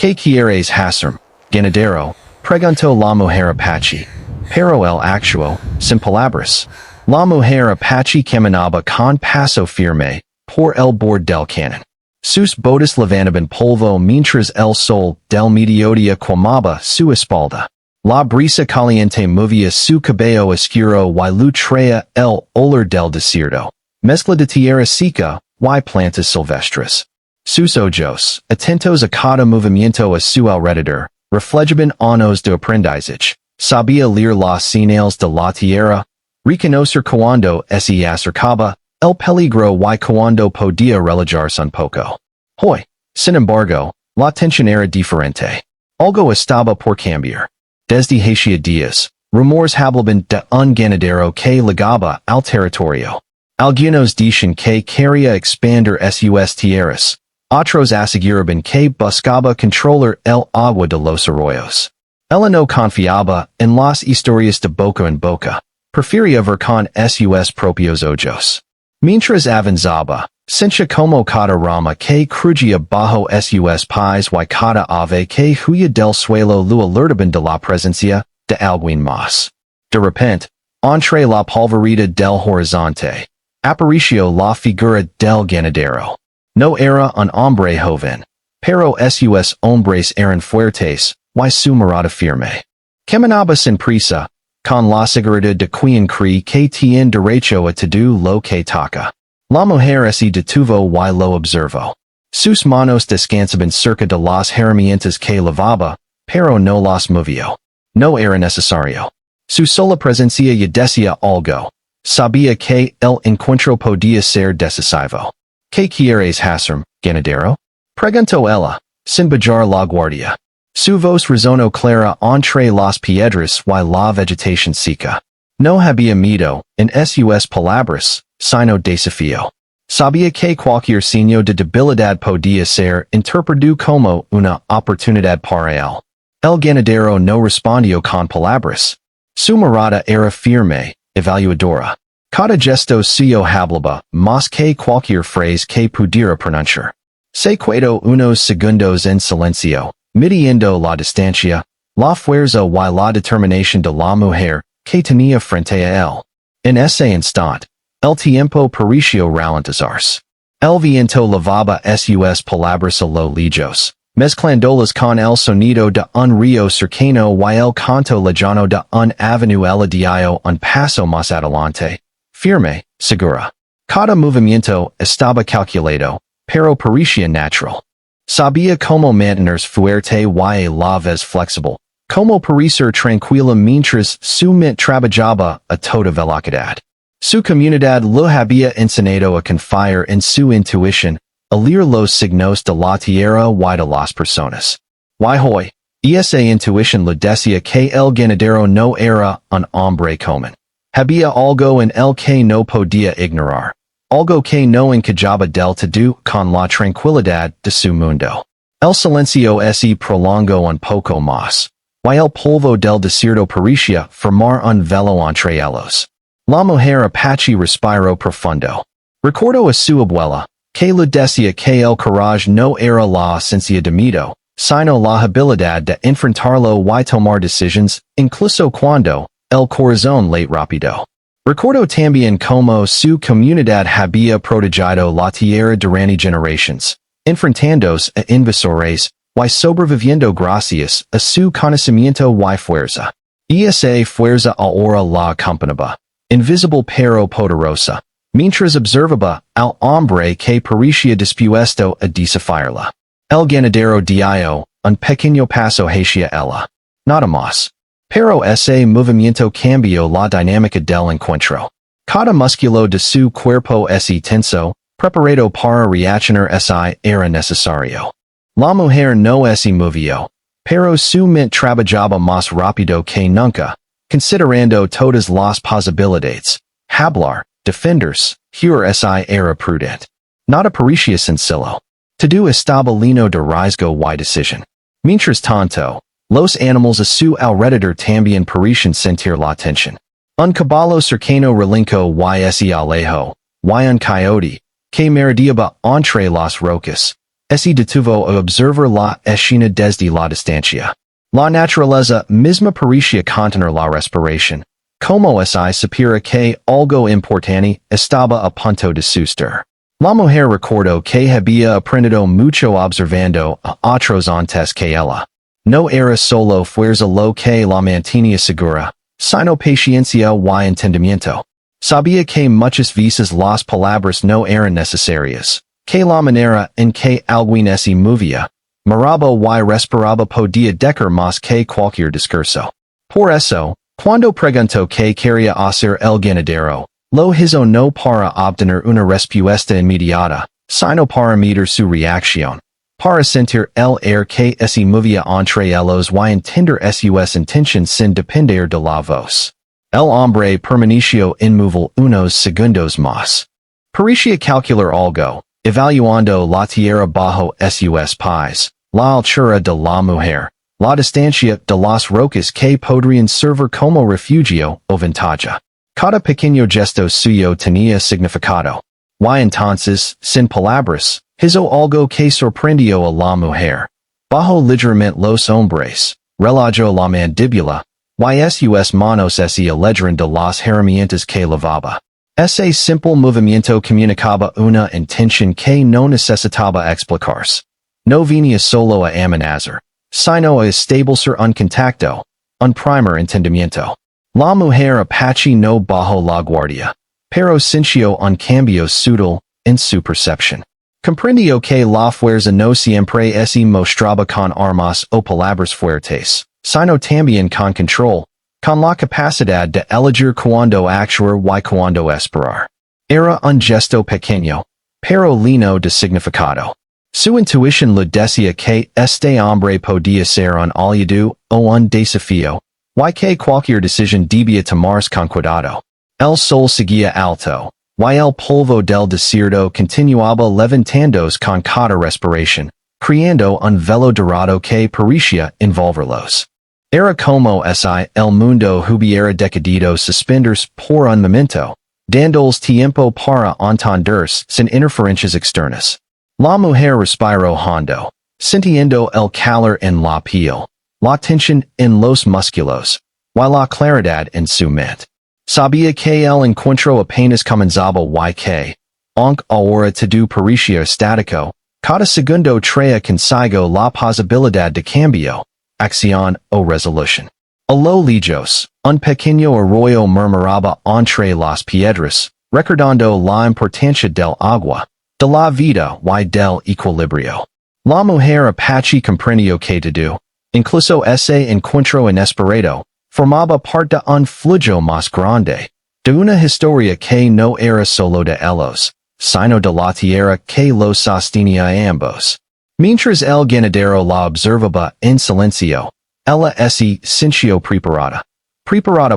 ¿Qué quieres hacerme, ganadero? Preguntó la mujer apache. Pero el actuó, sin palabras. La mujer apache caminaba con paso firme por el borde del canon. Sus botas levantaban polvo mientras el sol del mediodía quemaba su espalda. La brisa caliente movía su cabello oscuro y lo traía el olor del desierto. Mezcla de tierra seca y plantas silvestres. Sus ojos, atentos a cada movimiento a su alrededor, reflejaban años de aprendizaje. Sabía leer las señales de la tierra, reconocer cuando se acercaba el peligro y cuando podía relajarse un poco. Hoy, sin embargo, la tensión era diferente. Algo estaba por cambiar. Desde hacía días, rumores hablaban de un ganadero que llegaba al territorio. Algunos dicen que quería expandir sus tierras. Otros aseguraban que buscaba controlar el agua de los arroyos. Ella no confiaba en las historias de boca en boca. Prefería ver con sus propios ojos. Mientras avanzaba, sentía como cada rama que crujía bajo sus pies y cada ave que huía del suelo lo alertaban de la presencia de alguien más. De repente, entre la polvareda del horizonte, apareció la figura del ganadero. No era un hombre joven, pero sus hombres eran fuertes y su mirada firme. Caminaba sin prisa, con la seguridad de quien cree que tiene derecho a todo lo que toca. La mujer se detuvo y lo observó. Sus manos descansaban cerca de las herramientas que lavaba, pero no las movió. No era necesario. Su sola presencia ya decía algo. Sabía que el encuentro podía ser decisivo. ¿Qué quieres hacerme, ganadero? Preguntó ella, sin bajar la guardia. Su voz resonó clara entre las piedras y la vegetación seca. No había miedo en sus palabras, sino desafío. Sabía que cualquier signo de debilidad podía ser interpretado como una oportunidad para él. El ganadero no respondió con palabras. Su mirada era firme, evaluadora. Cada gesto suyo hablaba más que cualquier frase que pudiera pronunciar. Se quedó unos segundos en silencio, midiendo la distancia, la fuerza y la determinación de la mujer que tenía frente a él. En ese instante, el tiempo pareció ralentizarse. El viento lavaba sus palabras a lo lejos, mezclándolas con el sonido de un río cercano y el canto lejano de un avenue. Ella dio un paso más adelante, firme, segura. Cada movimiento estaba calculado, pero parecía natural. Sabía cómo mantenerse fuerte y a la vez flexible, cómo parecer tranquila mientras su mente trabajaba a toda velocidad. Su comunidad lo había enseñado a confiar en su intuición, a leer los signos de la tierra y de las personas. Y hoy, esa intuición le decía que el ganadero no era un hombre común. Había algo en él que no podía ignorar. Algo que no encajaba del todo con la tranquilidad de su mundo. El silencio se prolongó un poco más, y el polvo del desierto parecía formar un velo entre ellos. La mujer apache respiró profundo. Recordó a su abuela, que le decía que el coraje no era la esencia de miedo, sino la habilidad de enfrentarlo y tomar decisiones, incluso cuando el corazón late rápido. Recordó también cómo su comunidad había protegido la tierra durante generaciones, enfrentándose a invasores y sobreviviendo gracias a su conocimiento y fuerza. Esa fuerza ahora la acompañaba, invisible pero poderosa, mientras observaba al hombre que parecía dispuesto a desafiarla. El ganadero dio un pequeño paso hacia ella. Nada más. Pero ese movimiento cambió la dinámica del encuentro. Cada músculo de su cuerpo se tensó, preparado para reaccionar si era necesario. La mujer no se movió, pero su mente trabajaba más rápido que nunca, considerando todas las posibilidades. Hablar, defenderse, huir era prudente. Nada parecía sencillo. Todo estaba lleno de riesgo y decisión. Mientras tanto, los animales a su alrededor también parecían sentir la tensión. Un caballo cercano relinchó y se alejó, y un coyote, que merodeaba entre las rocas, ese detuvo o observer la escena desde la distancia. La naturaleza misma parecía contener la respiración. Como si supiera que algo importante estaba a punto de suceder. La mujer recordó que había aprendido mucho observando a otros antes que ella. No era solo fuerza lo que la mantenía segura, sino paciencia y entendimiento. Sabía que muchas veces las palabras no eran necesarias, que la manera en que alguien se movía, miraba y respiraba podía decir más que cualquier discurso. Por eso, cuando preguntó qué quería hacer el ganadero, lo hizo no para obtener una respuesta inmediata, sino para medir su reacción, para sentir el air que se movía entre ellos y entender sus intenciones sin depender de la voz. El hombre permaneció inmóvil unos segundos más. Parecía calcular algo, evaluando la tierra bajo sus pies, la altura de la mujer, la distancia de las rocas que podrían servir como refugio o ventaja. Cada pequeño gesto suyo tenía significado. Y entonces, sin palabras, hizo algo que sorprendió a la mujer. Bajó ligeramente los hombres, relajó la mandíbula, y sus manos se alejaron de las herramientas que lavaba. Ese simple movimiento comunicaba una intención que no necesitaba explicarse. No venía solo a amenazar, sino a establecer un contacto, un primer entendimiento. La mujer apache no bajó la guardia, pero sintió un cambio sutil en su percepción. Comprendió que la fuerza no siempre se mostraba con armas o palabras fuertes, sino también con control, con la capacidad de elegir cuando actuar y cuando esperar. Era un gesto pequeño, pero lleno de significado. Su intuición le decía que este hombre podía ser un aliado o un desafío, y que cualquier decisión debía tomarse con cuidado. El sol seguía alto, y el polvo del desierto continuaba levantándose con cada respiración, creando un velo dorado que parecía envolverlos. Era como si el mundo hubiera decidido suspenderse por un momento, dándoles tiempo para entenderse sin interferencias externas. La mujer respiró hondo, sintiendo el calor en la piel, la tensión en los músculos, y la claridad en su mente. Sabía que el encuentro apenas comenzaba y que, aunque ahora todo parecía estático, cada segundo traía consigo la posibilidad de cambio, acción o resolución. A lo lejos, un pequeño arroyo murmuraba entre las piedras, recordando la importancia del agua, de la vida y del equilibrio. La mujer apache comprendió que todo, incluso ese encuentro inesperado, formaba parte de un flujo más grande, de una historia que no era solo de ellos, sino de la tierra que los sostenía a ambos. Mientras el ganadero la observaba en silencio, ella se sintió preparada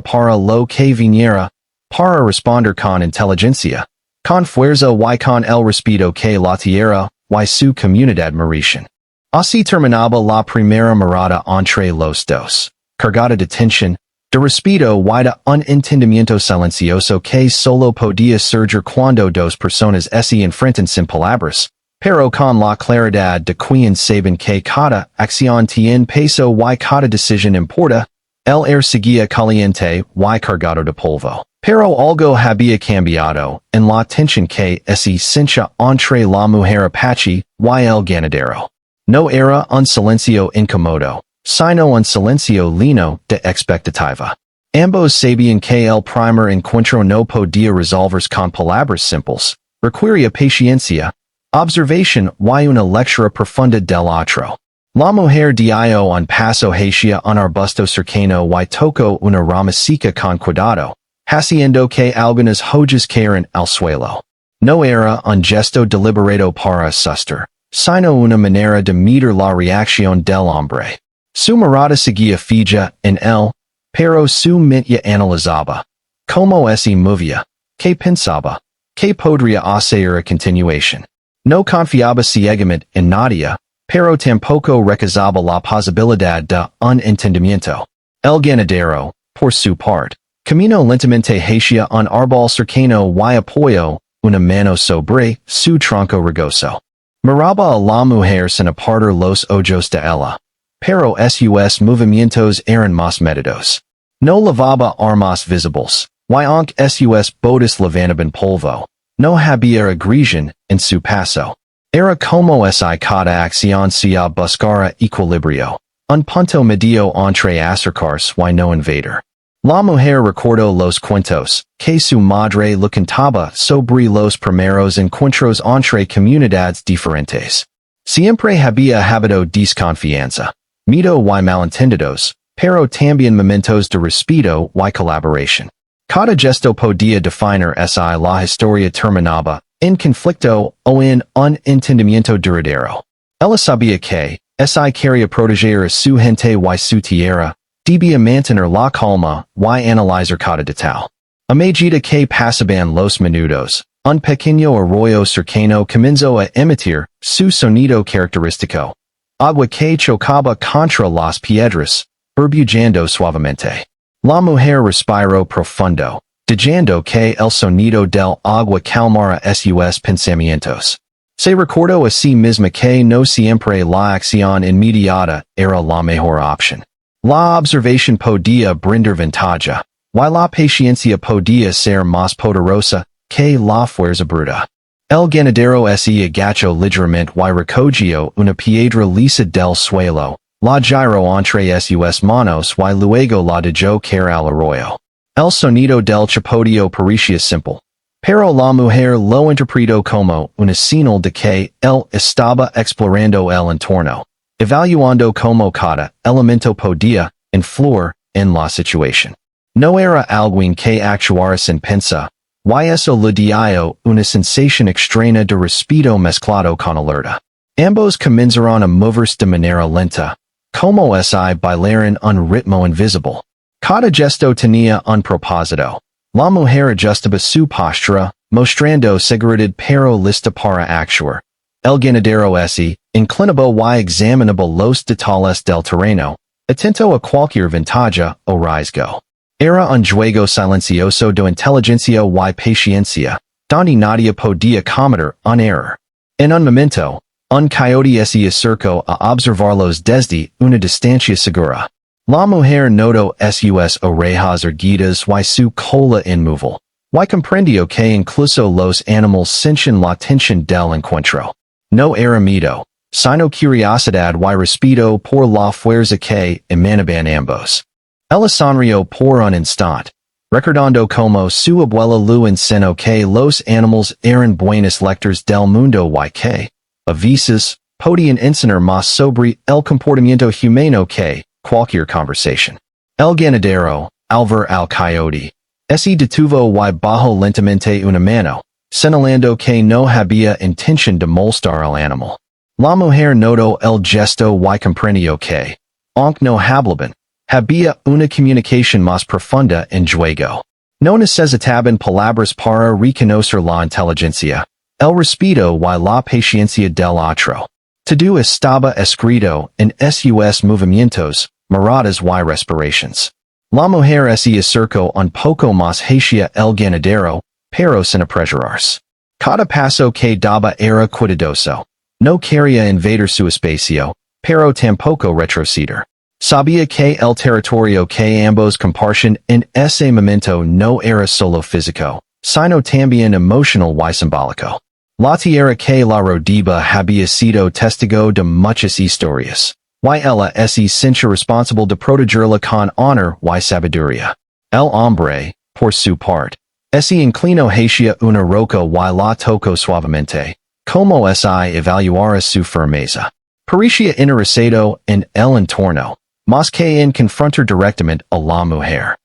para lo que viniera, para responder con inteligencia, con fuerza y con el respeto que la tierra y su comunidad merecen. Así terminaba la primera mirada entre los dos, cargada de tensión, de respeto y de un entendimiento silencioso que solo podía surgir cuando dos personas se enfrentan sin palabras, pero con la claridad de quien saben que cada acción tiene peso y cada decisión importa. El air seguía caliente y cargado de polvo, pero algo había cambiado en la tensión que se sentía entre la mujer apache y el ganadero. No era un silencio incómodo, sino un silencio lleno de expectativa. Ambos sabían que el primer encuentro no podía resolverse con palabras simples, requería paciencia, observación y una lectura profunda del otro. La mujer dio un paso hacia un arbusto cercano y tocó una rama seca con cuidado, haciendo que algunas hojas cayeran al suelo. No era un gesto deliberado para asustar, sino una manera de medir la reacción del hombre. Su mirada seguía fija en él, pero su mente analizaba. Cómo se movía, qué pensaba, qué podría hacer a continuación. No confiaba ciegamente en nadie, pero tampoco rechazaba la posibilidad de un entendimiento. El ganadero, por su parte, caminó lentamente hacia un árbol cercano y apoyó una mano sobre su tronco rugoso. Miraba a la mujer sin apartar los ojos de ella. Pero sus movimientos eran más medidos. No lavaba armas visibles. Y aunque sus botas levantaban polvo. No había agresión en su paso. Era como si cada acción sea buscara equilibrio. Un punto medio entre acercarse y no invadir. La mujer recordó los cuentos, que su madre le contaba sobre los primeros encuentros entre comunidades diferentes. Siempre había habido desconfianza, miedo y malentendidos, pero también momentos de respeto y colaboración. Cada gesto podía definir si la historia terminaba en conflicto o en un entendimiento duradero. Ella sabía que, si quería proteger a su gente y su tierra, debía mantener la calma y analizar cada detalle. A medida que pasaban los minutos, un pequeño arroyo cercano comenzó a emitir su sonido característico. Agua que chocaba contra las piedras, burbujeando suavemente. La mujer respiró profundo, dejando que el sonido del agua calmara sus pensamientos. Se recordó a sí misma que no siempre la acción inmediata era la mejor opción. La observación podía brindar ventaja, y la paciencia podía ser más poderosa que la fuerza bruta. El ganadero se agachó ligeramente y recogió una piedra lisa del suelo, la giró entre sus manos y luego la dejó caer al arroyo. El sonido del chapoteо parecía simple, pero la mujer lo interpretó como una señal de que él estaba explorando el entorno, evaluando cómo cada elemento podía influir en la situación. No era alguien que actuara sin pensar, y eso le dio una sensación extraña de respeto mezclado con alerta. Ambos comenzaron a moverse de manera lenta, como si bailaran un ritmo invisible. Cada gesto tenía un propósito. La mujer ajustaba su postura, mostrando seguridad pero lista para actuar. El ganadero se inclinaba y examinaba los detalles del terreno, atento a cualquier ventaja o riesgo. Era un juego silencioso de inteligencia y paciencia, donde nadie podía cometer un error. En un momento, un coyote se acercó a observarlos desde una distancia segura. La mujer notó sus orejas erguidas y su cola inmóvil, y comprendió que incluso los animales sentían la tensión del encuentro. No era miedo, sino curiosidad y respeto por la fuerza que emanaban ambos. Ella sonrió por un instante, recordando como su abuela le enseñó que los animales eran buenos lectores del mundo y que, a veces, podían enseñar más sobre el comportamiento humano que cualquier conversación. El ganadero, al ver al coyote, se detuvo y bajó lentamente una mano, señalando que no había intención de molestar al animal. La mujer notó el gesto y comprendió que, aunque no hablaban, había una comunicación más profunda en juego. No necesitaban palabras para reconocer la inteligencia, el respeto y la paciencia del otro. Todo estaba escrito en sus movimientos, miradas y respiraciones. La mujer se acercó un poco más hacia el ganadero, pero sin apresurarse. Cada paso que daba era cuidadoso. No quería invadir su espacio, pero tampoco retroceder. Sabía que el territorio que ambos compartían en ese momento no era solo físico, sino también emocional y simbólico. La tierra que la rodeaba había sido testigo de muchas historias, y ella se sentía responsable de protegerla con honor y sabiduría. El hombre, por su parte, se inclinó hacia una roca y la tocó suavemente, como si evaluara su firmeza. Parecía interesado en el entorno, más que en confrontar directamente a la mujer.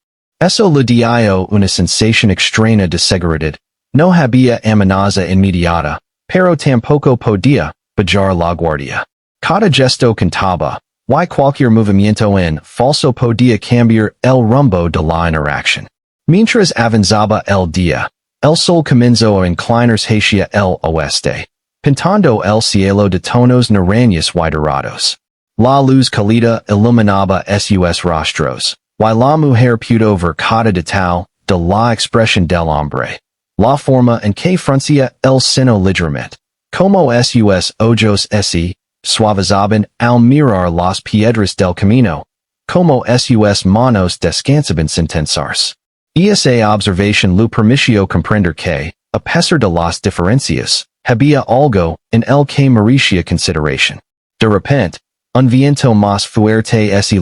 Eso le dio una sensación extraña de seguridad. No había amenaza inmediata, pero tampoco podía bajar la guardia. Cada gesto contaba, y cualquier movimiento en falso podía cambiar el rumbo de la interacción. Mientras avanzaba el día, el sol comenzó a inclinarse hacia el oeste, pintando el cielo de tonos naranjas y dorados. La luz cálida iluminaba sus rostros, y la mujer pudo ver cada detalle de la expresión del hombre. La forma en que fruncía el seno ligeramente, como sus ojos ese, suavizaban al mirar las piedras del camino, como sus manos descansaban sin tensarse. Esa observación lo permitió comprender que, a pesar de las diferencias, había algo en el que merecía consideración. De repente, un viento más fuerte se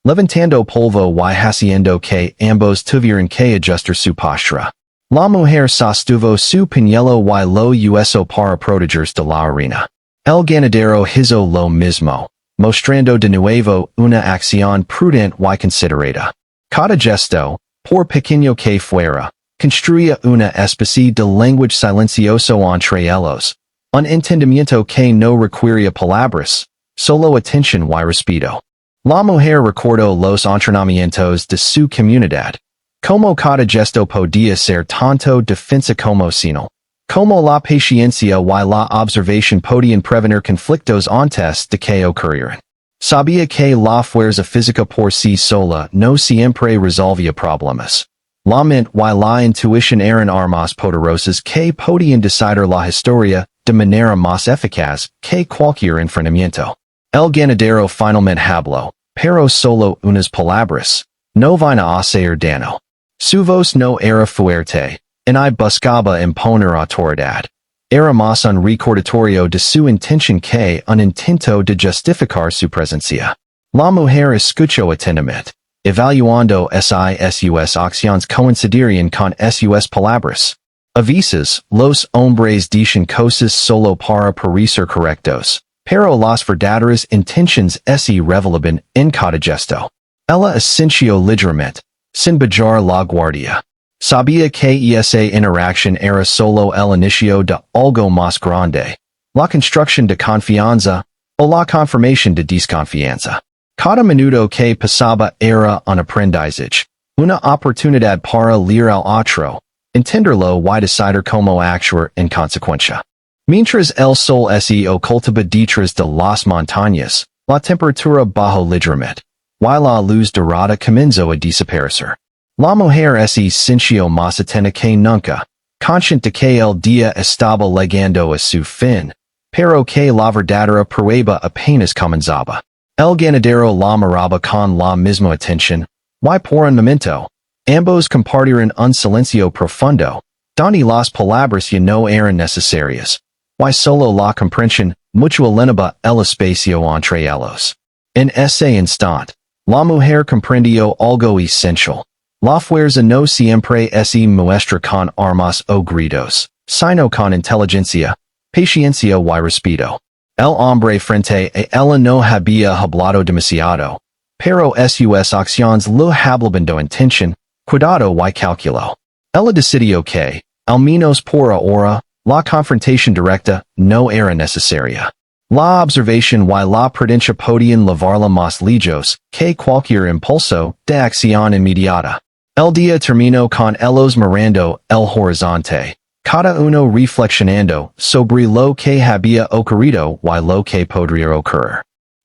levantando polvo y haciendo que ambos tuvieran que ajustar su postura. La mujer sostuvo su pañuelo y lo usó para protegerse de la arena. El ganadero hizo lo mismo, mostrando de nuevo una acción prudente y considerada. Cada gesto, por pequeño que fuera, construía una especie de lenguaje silencioso entre ellos, un entendimiento que no requería palabras, solo atención y respeto. La mujer recordó los entrenamientos de su comunidad, como cada gesto podía ser tanto defensa como señal, como la paciencia y la observación podían prevenir conflictos antes de que ocurrieran. Sabía que la fuerza física por sí sola no siempre resolvía problemas. La mente y la intuición eran armas poderosas que podían decidir la historia de manera más eficaz que cualquier enfrentamiento. El ganadero finalmente habló, pero solo unas palabras, no vine a hacer daño. Su voz no era fuerte, y buscaba imponer autoridad. Era más un recordatorio de su intención que un intento de justificar su presencia. La mujer escuchó atentamente, evaluando sus acciones coincidirían con sus palabras. A veces, los hombres dicen cosas solo para parecer correctos, pero las verdaderas intenciones se revelaban en cada gesto. Ella asintió ligeramente, sin bajar la guardia. Sabía que esa interacción era solo el inicio de algo más grande, la construcción de confianza o la confirmación de desconfianza. Cada minuto que pasaba era un aprendizaje, una oportunidad para leer al otro, entenderlo y decidir cómo actuar en consecuencia. Mientras el sol se ocultaba detrás de las montañas, la temperatura bajó ligeramente, y la luz dorada comenzó a desaparecer. La mujer se sintió más atenta que nunca, consciente que el día estaba llegando a su fin, pero que la verdadera prueba apenas comenzaba. El ganadero la miraba con la misma atención, y por un momento, ambos compartieron un silencio profundo, donde las palabras ya no eran necesarias, y solo la comprensión mutua llenaba el espacio entre ellos. En ese instante, la mujer comprendió algo esencial. La fuerza no siempre se muestra con armas o gritos, sino con inteligencia, paciencia y respeto. El hombre frente a ella no había hablado demasiado, pero sus acciones lo hablaban de intención, cuidado y cálculo. Ella decidió que, al menos por ahora, la confrontación directa no era necesaria. La observación y la prudencia podían llevarla más lejos que cualquier impulso de acción inmediata. El día terminó con ellos mirando el horizonte, cada uno reflexionando sobre lo que había ocurrido y lo que podría ocurrir.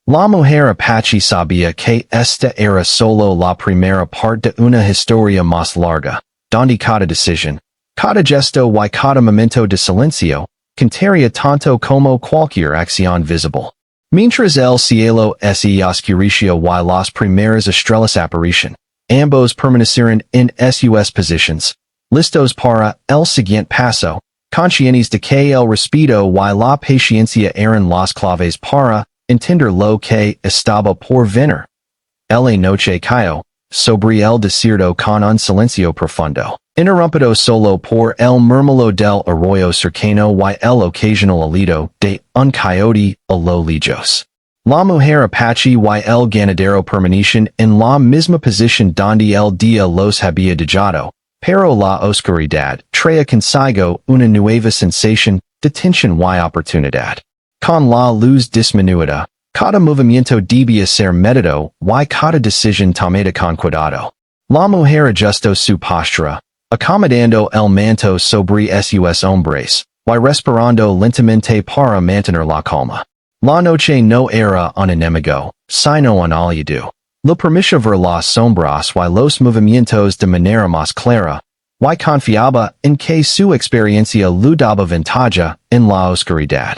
La mujer apache sabía que esta era solo la primera parte de una historia más larga, donde cada decisión, cada gesto y cada momento de silencio contaría tanto como cualquier acción visible. Mientras el cielo se oscureció y las primeras estrellas aparecían, ambos permanecieron en sus posiciones, listos para el siguiente paso, conscientes de que el respeto y la paciencia eran las claves para entender lo que estaba por venir. La noche cayó sobre el desierto con un silencio profundo, interrumpido solo por el murmullo del arroyo cercano y el ocasional alito de un coyote a lo lejos. La mujer apache y el ganadero permanecían en la misma posición donde el día los había dejado, pero la oscuridad traía consigo una nueva sensación de tensión y oportunidad. Con la luz disminuida, cada movimiento debía ser meditado y cada decisión tomada con cuidado. La mujer ajustó su postura, acomodando el manto sobre sus hombros, y respirando lentamente para mantener la calma. La noche no era un enemigo, sino un aliado. Lo permitía ver las sombras y los movimientos de manera más clara, y confiaba en que su experiencia lu daba ventaja en la oscuridad.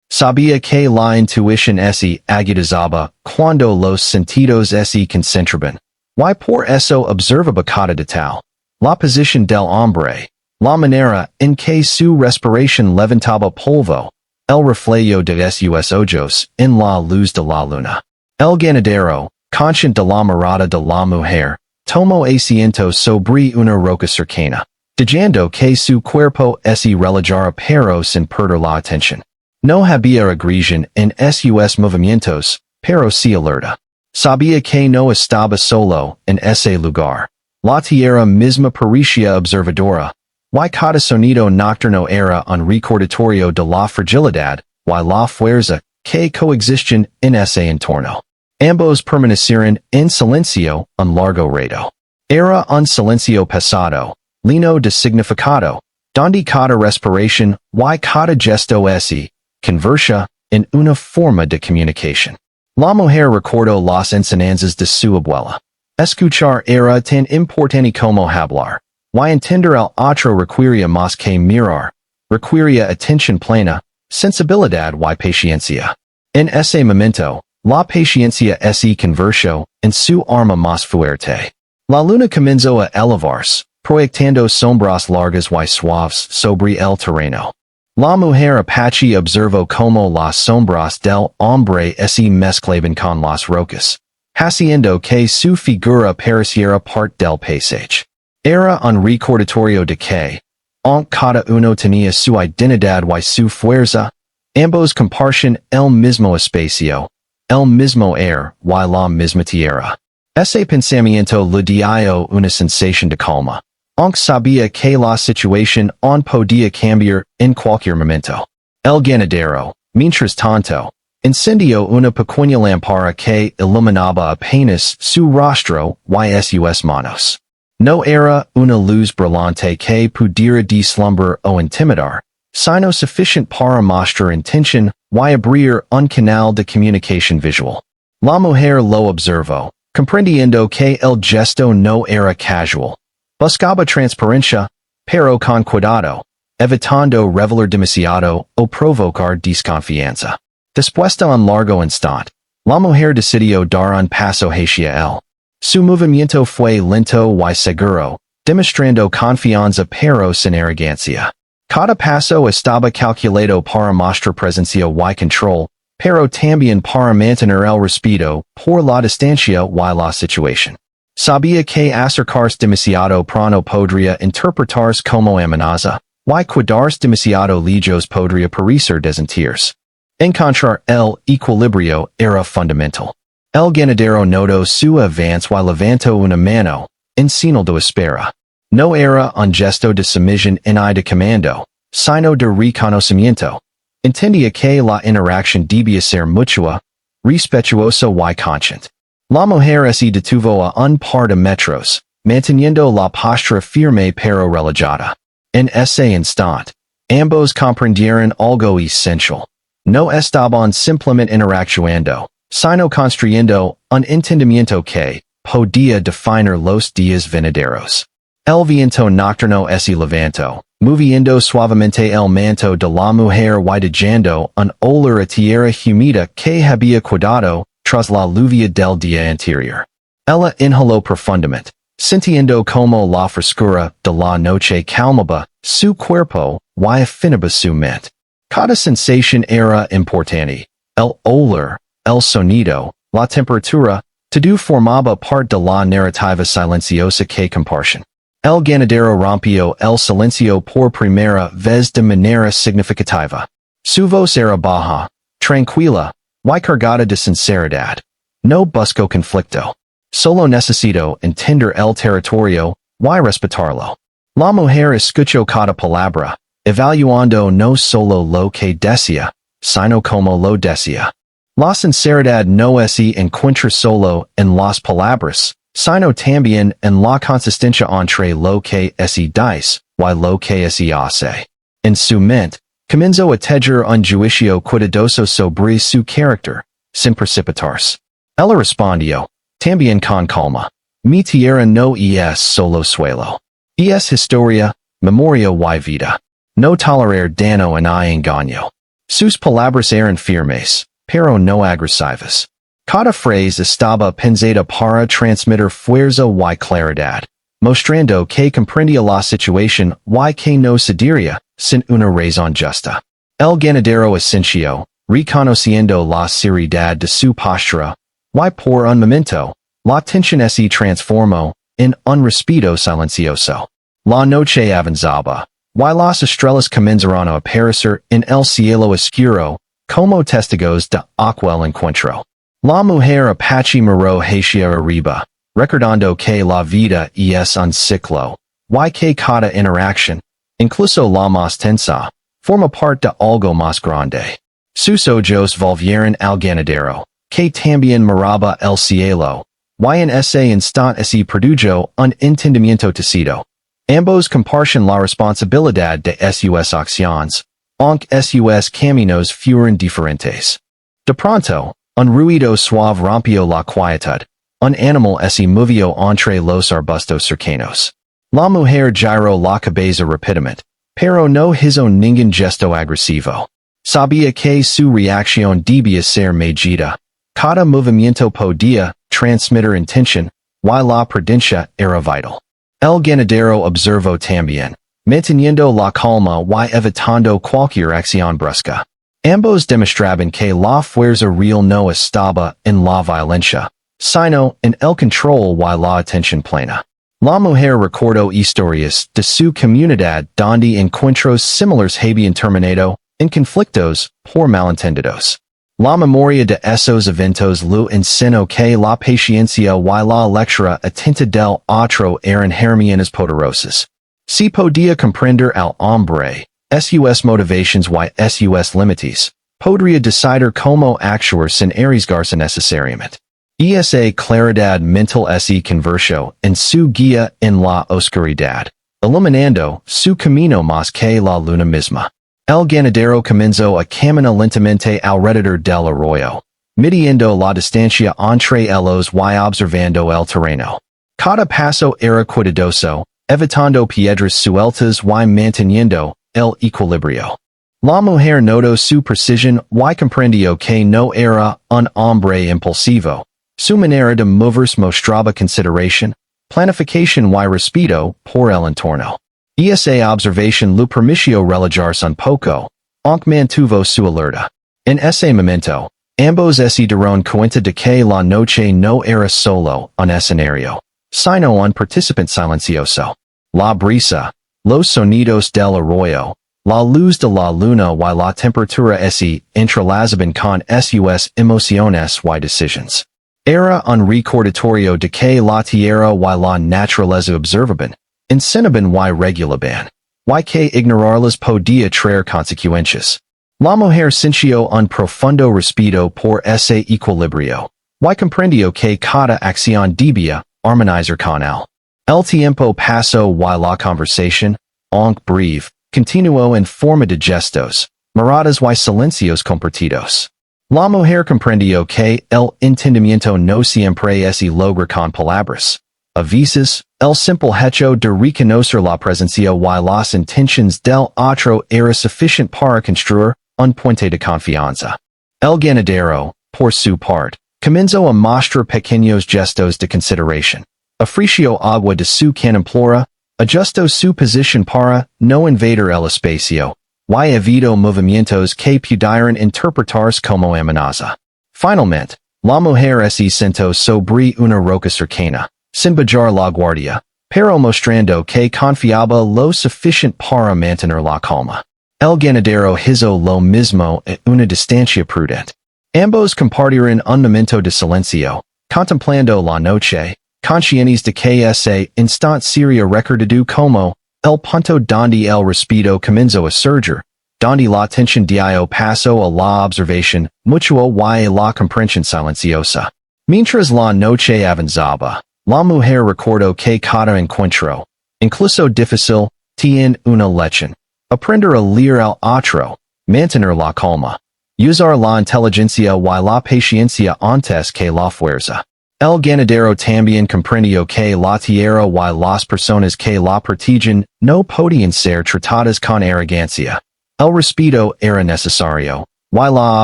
Sabía que la intuición se agudizaba cuando los sentidos se concentraban. Y por eso observaba cada detalle. La posición del hombre, la manera en que su respiración levantaba polvo, el reflejo de sus ojos en la luz de la luna. El ganadero, consciente de la mirada de la mujer, tomó asiento sobre una roca cercana, dejando que su cuerpo se relajara pero sin perder la atención. No había agresión en sus movimientos, pero sí alerta. Sabía que no estaba solo en ese lugar. La tierra misma parecía observadora. Y cada sonido nocturno era un recordatorio de la fragilidad y la fuerza que coexisten en ese entorno. Ambos permanecieron en silencio un largo rato. Era un silencio pesado, lleno de significado, donde cada respiración y cada gesto se convertía en una forma de comunicación. La mujer recordó las enseñanzas de su abuela. Escuchar era tan importante como hablar. Y entender el otro requería más que mirar, requería atención plena, sensibilidad y paciencia. En ese momento, la paciencia se convirtió en su arma más fuerte. La luna comenzó a elevarse, proyectando sombras largas y suaves sobre el terreno. La mujer apache observó cómo las sombras del hombre se mezclaban con las rocas, haciendo que su figura pareciera parte del paisaje. Era un recordatorio de que, aunque cada uno tenía su identidad y su fuerza, ambos compartían el mismo espacio, el mismo aire y la misma tierra. Ese pensamiento le dio una sensación de calma, aunque sabía que la situación aún podía cambiar en cualquier momento. El ganadero, mientras tanto, encendió una pequeña lámpara que iluminaba apenas su rostro y sus manos. No era una luz brillante que pudiera deslumbrar o intimidar, sino suficiente para mostrar intención y abrir un canal de comunicación visual. La mujer lo observó, comprendiendo que el gesto no era casual. Buscaba transparencia, pero con cuidado, evitando revelar demasiado o provocar desconfianza. Después de un largo instante, la mujer decidió dar un paso hacia él. Su movimiento fue lento y seguro, demostrando confianza pero sin arrogancia. Cada paso estaba calculado para mostrar presencia y control, pero también para mantener el respeto por la distancia y la situación. Sabía que acercarse demasiado pronto podría interpretarse como amenaza, y cuidarse demasiado lejos podría parecer desentirse. Encontrar el equilibrio era fundamental. El ganadero notó su avance y levantó una mano, en señal de espera. No era un gesto de sumisión ni de comando, sino de reconocimiento. Entendía que la interacción debía ser mutua, respetuosa y consciente. La mujer se detuvo a un par de metros, manteniendo la postura firme pero relajada. En ese instante, ambos comprendieron algo esencial. No estaban simplemente interactuando, sino construyendo un entendimiento que podía definir los días venideros. El viento nocturno se levantó, moviendo suavemente el manto de la mujer y dejando un olor a tierra húmeda que había cuidado tras la lluvia del día anterior. Ella inhaló profundamente, sintiendo como la frescura de la noche calmaba su cuerpo y afinaba su mente. Cada sensación era importante. El olor, el sonido, la temperatura, todo formaba parte de la narrativa silenciosa que compartían. El ganadero rompió el silencio por primera vez de manera significativa. Su voz era baja, tranquila, y cargada de sinceridad. No buscó conflicto. Solo necesito entender el territorio y respetarlo. La mujer escuchó cada palabra, evaluando no solo lo que decía, sino como lo decía. La sinceridad no se encuentra solo en las palabras, sino también en la consistencia entre lo que se dice y lo que se hace. En su mente, comenzó a tejer un juicio cuidadoso sobre su carácter, sin precipitarse. Ella respondió, también con calma, mi tierra no es solo suelo. Es historia, memoria y vida. No tolerar dano ni engaño. Sus palabras eran firmes, pero no agresivas. Cada phrase estaba pensada para transmitir fuerza y claridad, mostrando que comprendía la situación y que no cedería sin una razón justa. El ganadero asintió, reconociendo la seriedad de su postura, y por un momento, la tensión se transformó en un respiro silencioso. La noche avanzaba, y las estrellas comenzaron a aparecer en el cielo oscuro, como testigos de aquel encuentro. La mujer apache miró hacia arriba, recordando que la vida es un ciclo, y que cada interacción, incluso la más tensa, forma parte de algo más grande. Sus ojos volvieron al ganadero, que también miraba el cielo, y en ese instante se produjo un entendimiento tácito. Ambos comparten la responsabilidad de sus acciones, aunque sus caminos fueron diferentes. De pronto, un ruido suave rompió la quietud. Un animal se movió entre los arbustos cercanos. La mujer giró la cabeza rápidamente, pero no hizo ningún gesto agresivo. Sabía que su reacción debía ser medida. Cada movimiento podía transmitir intención, y la prudencia era vital. El ganadero observó también, manteniendo la calma y evitando cualquier acción brusca. Ambos demostraban que la fuerza real no estaba en la violencia, sino en el control y la atención plena. La mujer recordó historias de su comunidad donde encuentros similares habían terminado en conflictos por malentendidos. La memoria de esos eventos le enseñó que la paciencia y la lectura atenta del otro eran herramientas poderosas. Si podía comprender al hombre, sus motivations y sus límites, podría decidir cómo actuar sin arriesgarse necesariamente. Esa claridad mental se convirtió en su guía en la oscuridad, iluminando su camino más que la luna misma. El ganadero comenzó a caminar lentamente alrededor del arroyo, midiendo la distancia entre ellos y observando el terreno. Cada paso era cuidadoso, evitando piedras sueltas y manteniendo el equilibrio. La mujer notó su precisión y comprendió que no era un hombre impulsivo. Su manera de moverse mostraba consideración, planificación y respeto por el entorno. Esa observación le permitió relajarse un poco, aunque mantuvo su alerta. En ese momento, ambos se dieron cuenta de que la noche no era solo un escenario, sino un participante silencioso. La brisa, los sonidos del arroyo, la luz de la luna y la temperatura se entrelazaban con sus emociones y decisiones. Era un recordatorio de que la tierra y la naturaleza observaban, enseñaban y regulaban, y que ignorarlas podía traer consecuencias. La mujer sintió un profundo respeto por ese equilibrio, y comprendió que cada acción debía armonizar con él. El tiempo pasó y la conversación, aunque breve, continuó en forma de gestos, miradas y silencios compartidos. La mujer comprendió que el entendimiento no siempre se logra con palabras. A veces, el simple hecho de reconocer la presencia y las intenciones del otro era suficiente para construir un puente de confianza. El ganadero, por su parte, comenzó a mostrar pequeños gestos de consideración. Ofreció agua de su canimplora, ajustó su posición para no invadir el espacio, y evitó movimientos que pudieran interpretarse como amenaza. Finalmente, la mujer se sentó sobre una roca cercana, sin bajar la guardia, pero mostrando que confiaba lo suficiente para mantener la calma. El ganadero hizo lo mismo a una distancia prudente. Ambos compartieron un momento de silencio, contemplando la noche, conscientes de que ese instante sería recordado como el punto donde el respeto comenzó a surgir, donde la tensión dio paso a la observación mutua y a la comprensión silenciosa. Mientras la noche avanzaba, la mujer recordó que cada encuentro, incluso difícil, tiene una lección. Aprender a leer al otro, mantener la calma, usar la inteligencia y la paciencia antes que la fuerza. El ganadero también comprendió que la tierra y las personas que la pertigan no podían ser tratadas con arrogancia. El respeto era necesario, y la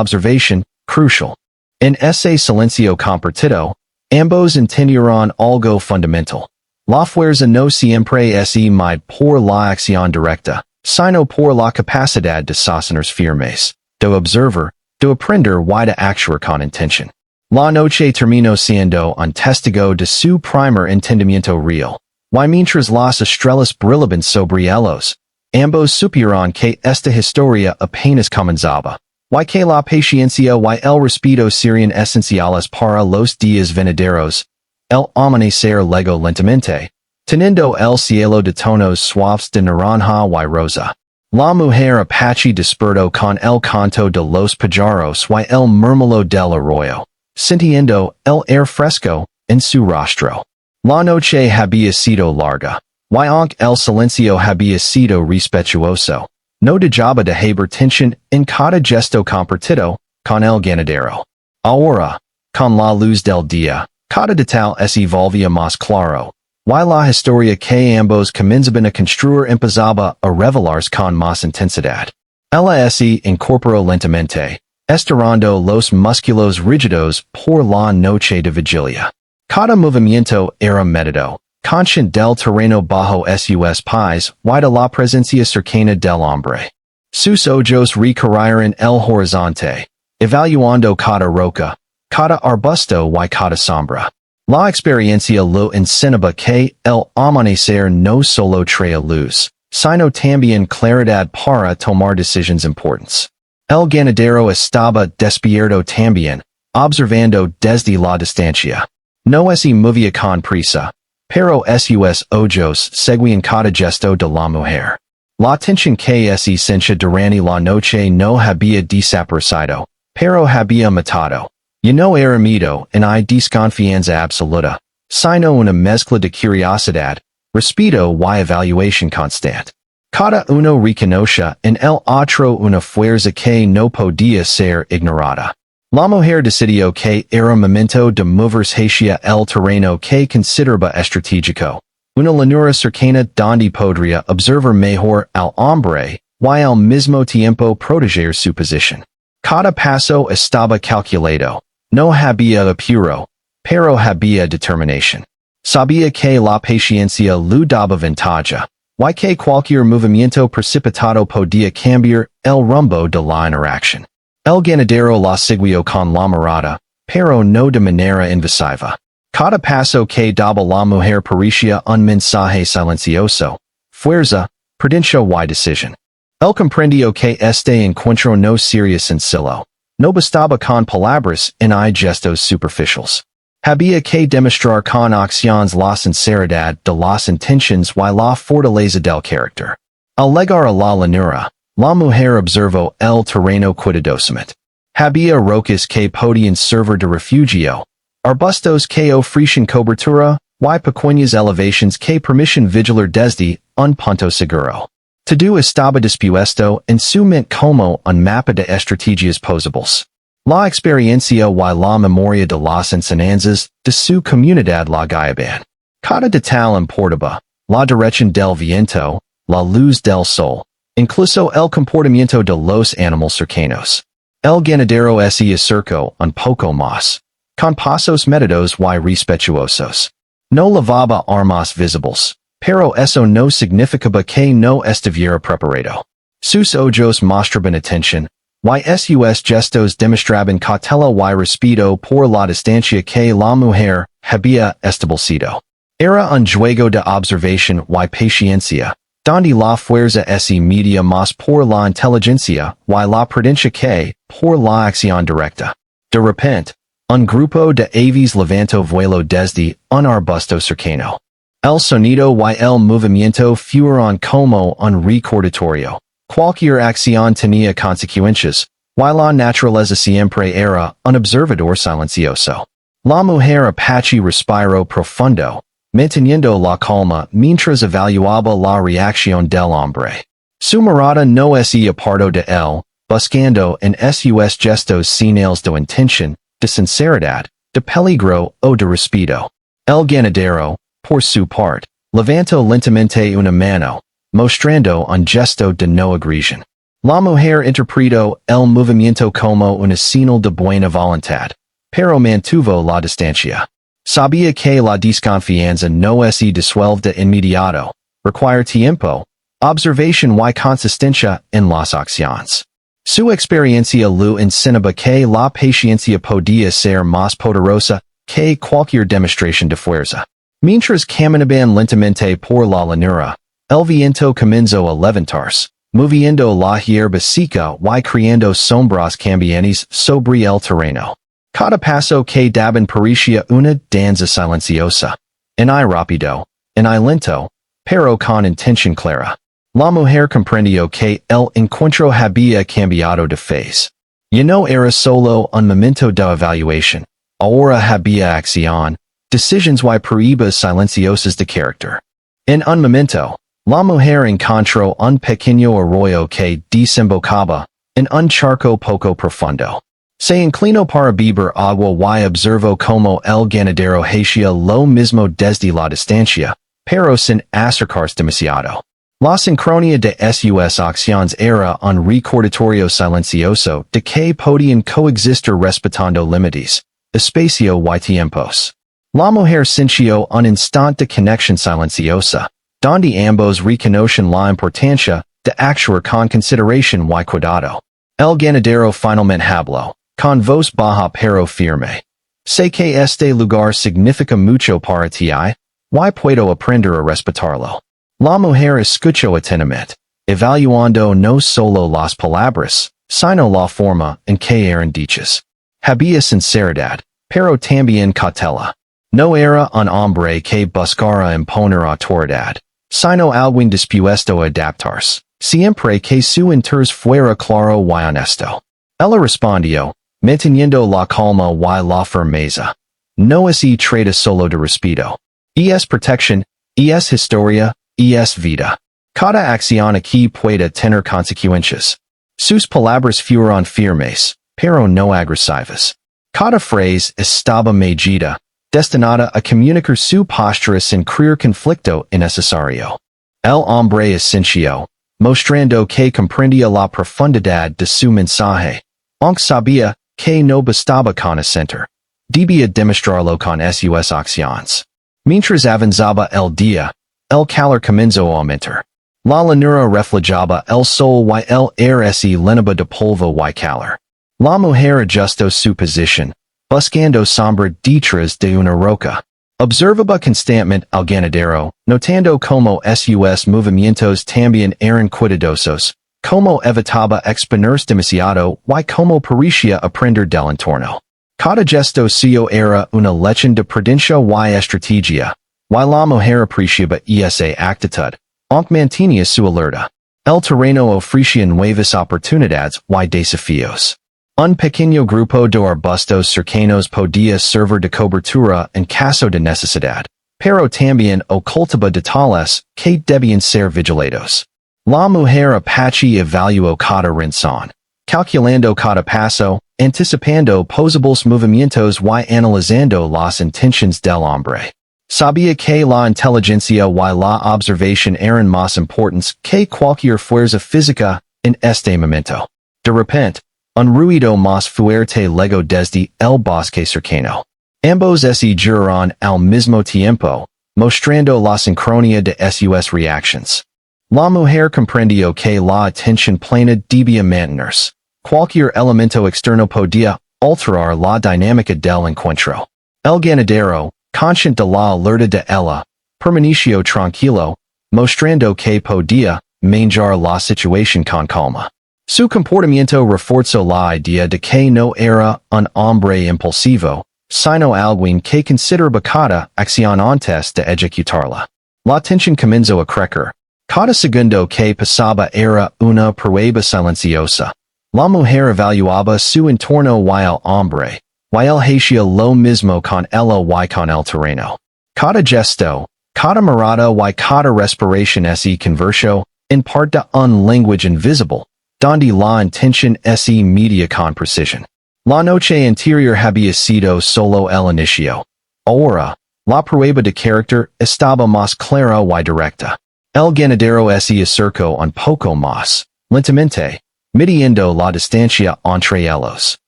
observación, crucial. En ese silencio compartido, ambos entendieron algo fundamental. La fuerza no siempre es mide por la acción directa, sino por la capacidad de sostenerse firmes, de observar, de aprender y de actuar con intención. La noche terminó siendo un testigo de su primer entendimiento real, y mientras las estrellas brillaban sobre ellos, ambos supieron que esta historia apenas comenzaba, y que la paciencia y el respeto serían esenciales para los días venideros. El amanecer llegó lentamente, teniendo el cielo de tonos suaves de naranja y rosa. La mujer apache despertó con el canto de los pájaros y el murmullo del arroyo, sintiendo el aire fresco en su rostro. La noche había sido larga, y aunque el silencio había sido respetuoso, no dejaba de haber tensión en cada gesto compartido con el ganadero. Ahora, con la luz del día, cada detalle se volvía más claro, y la historia que ambos comenzaban a construir empezaba a revelarse con más intensidad. Ella se incorporó lentamente, estirando los músculos rígidos por la noche de vigilia. Cada movimiento era medido, consciente del terreno bajo sus pies y de la presencia cercana del hombre. Sus ojos recorrieron el horizonte, evaluando cada roca, cada arbusto y cada sombra. La experiencia lo enseñaba que el amanecer no solo trae luz, sino también claridad para tomar decisiones importantes. El ganadero estaba despierto también, observando desde la distancia. No se movía con prisa, pero sus ojos seguían cada gesto de la mujer. La tensión que se sentía durante la noche no había desaparecido, pero había matado. Y no era miedo en desconfianza absoluta, sino una mezcla de curiosidad, respeto y evaluación constante. Cada uno reconocía en el otro una fuerza que no podía ser ignorada. La mujer decidió que era momento de moverse hacia el terreno que consideraba estratégico, una llanura cercana donde podría observar mejor al hombre y al mismo tiempo proteger su posición. Cada paso estaba calculado. No había apuro, pero había determinación. Sabía que la paciencia le daba ventaja, y que cualquier movimiento precipitado podía cambiar el rumbo de la interacción. El ganadero la siguió con la mirada, pero no de manera invasiva. Cada paso que daba la mujer parecía un mensaje silencioso, fuerza, prudencia y decisión. Él comprendió que este encuentro no sería sencillo. No bastaba con palabras en gestos superficiales. Había que demostrar con acciones la sinceridad de las intenciones y la fortaleza del carácter. Al llegar a la llanura, la mujer observó el terreno cuidadosamente. Había rocas que podían servir de refugio, arbustos que ofrecían cobertura, y pequeñas elevaciones que permitían vigilar desde un punto seguro. Todo estaba dispuesto en su mente como un mapa de estrategias posibles. La experiencia y la memoria de las enseñanzas de su comunidad la guiaban. Cada detalle importaba, la dirección del viento, la luz del sol, incluso el comportamiento de los animales cercanos. El ganadero se acercó un poco más, con pasos medidos y respetuosos. No levaba armas visibles, pero eso no significaba que no estuviera preparado. Sus ojos mostraban atención, y sus gestos demostraban cautela y respeto por la distancia que la mujer había establecido. Era un juego de observación y paciencia, donde la fuerza se medía más por la inteligencia y la prudencia que por la acción directa. De repente, un grupo de aves levantó vuelo desde un arbusto cercano. El sonido y el movimiento fueron como un recordatorio. Cualquier acción tenía consecuencias, y la naturaleza siempre era un observador silencioso. La mujer apache respiró profundo, manteniendo la calma mientras evaluaba la reacción del hombre. Su mirada no se apartó de él, buscando en sus gestos señales de intención, de sinceridad, de peligro o de respeto. El ganadero, por su parte, levantó lentamente una mano, mostrando un gesto de no agresión. La mujer interpretó el movimiento como una señal de buena voluntad, pero mantuvo la distancia. Sabía que la desconfianza no se disuelve de inmediato, require tiempo, observación y consistencia en las acciones. Su experiencia lo enseñaba que la paciencia podía ser más poderosa que cualquier demostración de fuerza. Mientras caminaban lentamente por la llanura, el viento comenzó a levantarse, moviendo la hierba seca y creando sombras cambiantes sobre el terreno. Cada paso que daban parecía una danza silenciosa. En I rápido, en I lento, pero con intención clara. La mujer comprendió que el encuentro había cambiado de phase. Ya no era solo un momento de evaluación, ahora había acción, decisions y pruebas silenciosas de carácter. En un momento, la mujer encontró un pequeño arroyo que desembocaba en un charco poco profundo. Se inclinó para beber agua y observó como el ganadero hacía lo mismo desde la distancia, pero sin acercarse demasiado. La sincronía de sus acciones era un recordatorio silencioso de que podían coexistir respetando límites, espacio y tiempos. La mujer sintió un instante de conexión silenciosa, donde ambos reconocen la importancia de actuar con consideración y cuidado. El ganadero finalmente habló, con voz baja pero firme. Sé que este lugar significa mucho para ti, y puedo aprender a respetarlo. La mujer escuchó atentamente, evaluando no solo las palabras, sino la forma en que eran dichas. Había sinceridad, pero también cautela. No era un hombre que buscara imponer autoridad, sino alguien dispuesto a adaptarse, siempre que su interés fuera claro y honesto. Ella respondió, manteniendo la calma y la firmeza. No se trata solo de respeto. Es protección, es historia, es vida. Cada acción aquí puede tener consecuencias. Sus palabras fueron firmes, pero no agresivas. Cada frase estaba medida, destinada a comunicar su postura sin crear conflicto innecesario. El hombre asintió, mostrando que comprendía la profundidad de su mensaje, aunque sabía que no bastaba con asentir. Debía demostrarlo con sus acciones. Mientras avanzaba el día, el calor comenzó a aumentar. La llanura reflejaba el sol y el aire se llenaba de polvo y calor. La mujer ajustó su posición, buscando sombra detrás de una roca. Observaba constantemente al ganadero, notando como sus movimientos también eran cuidadosos, como evitaba exponerse demasiado y como parecía aprender del entorno. Cada gesto suyo era una lección de prudencia y estrategia, y la mujer apreciaba esa actitud, aunque mantenía su alerta. El terreno ofrecía nuevas oportunidades y desafíos. Un pequeño grupo de arbustos cercanos podía servir de cobertura en caso de necesidad, pero también ocultaba detalles que debían ser vigilados. La mujer apache evaluó cada rincón, calculando cada paso, anticipando posibles movimientos y analizando las intenciones del hombre. Sabía que la inteligencia y la observación eran más importantes que cualquier fuerza física en este momento. De repente, un ruido más fuerte llegó desde el bosque cercano. Ambos se giraron al mismo tiempo, mostrando la sincronía de sus reacciones. La mujer comprendió que la atención plena debía mantenerse. Cualquier elemento externo podía alterar la dinámica del encuentro. El ganadero, consciente de la alerta de ella, permaneció tranquilo, mostrando que podía manejar la situación con calma. Su comportamiento reforzó la idea de que no era un hombre impulsivo, sino alguien que consideraba cada acción antes de ejecutarla. La tensión comenzó a crecer. Cada segundo que pasaba era una prueba silenciosa. La mujer evaluaba su entorno y el hombre, y él hacía lo mismo con ella y con el terreno. Cada gesto, cada mirada y cada respiración se convirtió en parte de un lenguaje invisible, donde la intención se medía con precisión. La noche anterior había sido solo el inicio. Ahora, la prueba de carácter estaba más clara y directa. El ganadero se acercó un poco más lentamente, midiendo la distancia entre ellos.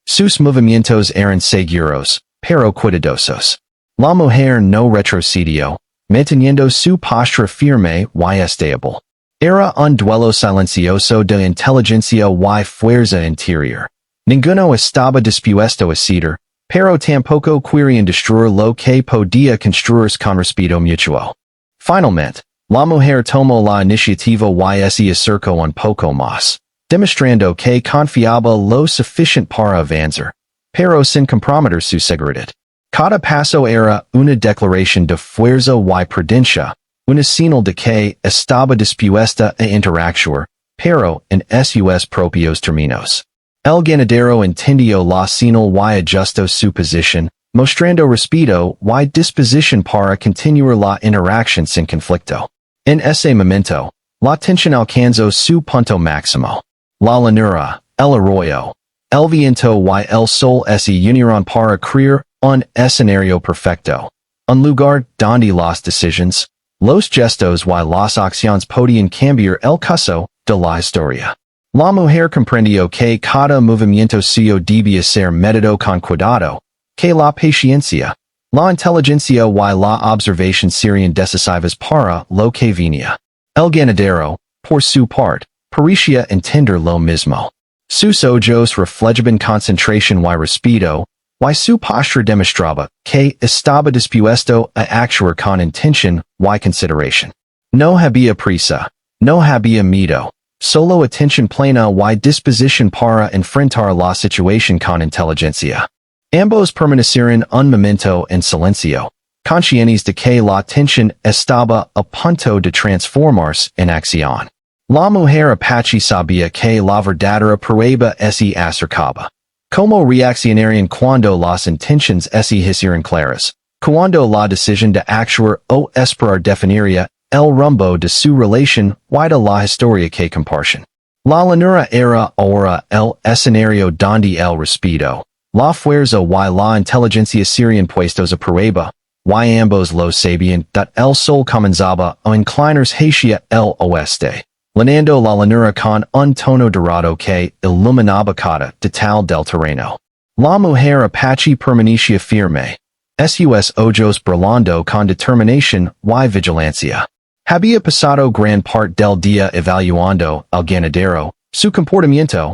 Sus movimientos eran seguros, pero cuidadosos. La mujer no retrocedió, manteniendo su postura firme y estable. Era un duelo silencioso de inteligencia y fuerza interior. Ninguno estaba dispuesto a ceder, pero tampoco querían destruir lo que podía construirse con respeto mutuo. Finalmente, la mujer tomó la iniciativa y se acercó un poco más, demostrando que confiaba lo suficiente para avanzar, pero sin comprometer su seguridad. Cada paso era una declaración de fuerza y prudencia, una señal de que estaba dispuesta a interactuar, pero en sus propios términos. El ganadero entendió la señal y ajustó su posición, mostrando respeto y disposición para continuar la interacción sin conflicto. En ese momento, la tensión alcanzó su punto máximo. La llanura, el arroyo, el viento y el sol se unieron para crear un escenario perfecto. Un lugar donde las decisiones, los gestos y las acciones podían cambiar el curso de la historia. La mujer comprendió que cada movimiento suyo debía ser medido con cuidado, que la paciencia, la inteligencia y la observación serían decisivas para lo que venía. El ganadero, por su parte, parecía entender lo mismo. Sus ojos reflejaban concentración y respeto, y su postura demostraba que estaba dispuesto a actuar con intención y consideración. No había prisa, no había miedo, solo atención plena y disposición para enfrentar la situación con inteligencia. Ambos permanecieron un momento en silencio, conscientes de que la tensión estaba a punto de transformarse en acción. La mujer apache sabía que la verdadera prueba se acercaba. ¿Cómo reaccionarían cuando las intenciones se hicieran claras? Cuando la decisión de actuar o esperar definiría el rumbo de su relación y de la historia que comparten. La llanura era ahora el escenario donde el respeto, la fuerza y la inteligencia serían puestos a prueba, y ambos lo sabían that el sol comenzaba a inclinarse hacia el oeste, llenando la llanura con un tono dorado que iluminaba cada detalle del terreno. La mujer apache permanecía firme, sus ojos brillando con determinación y vigilancia. Había pasado gran parte del día evaluando al ganadero, su comportamiento,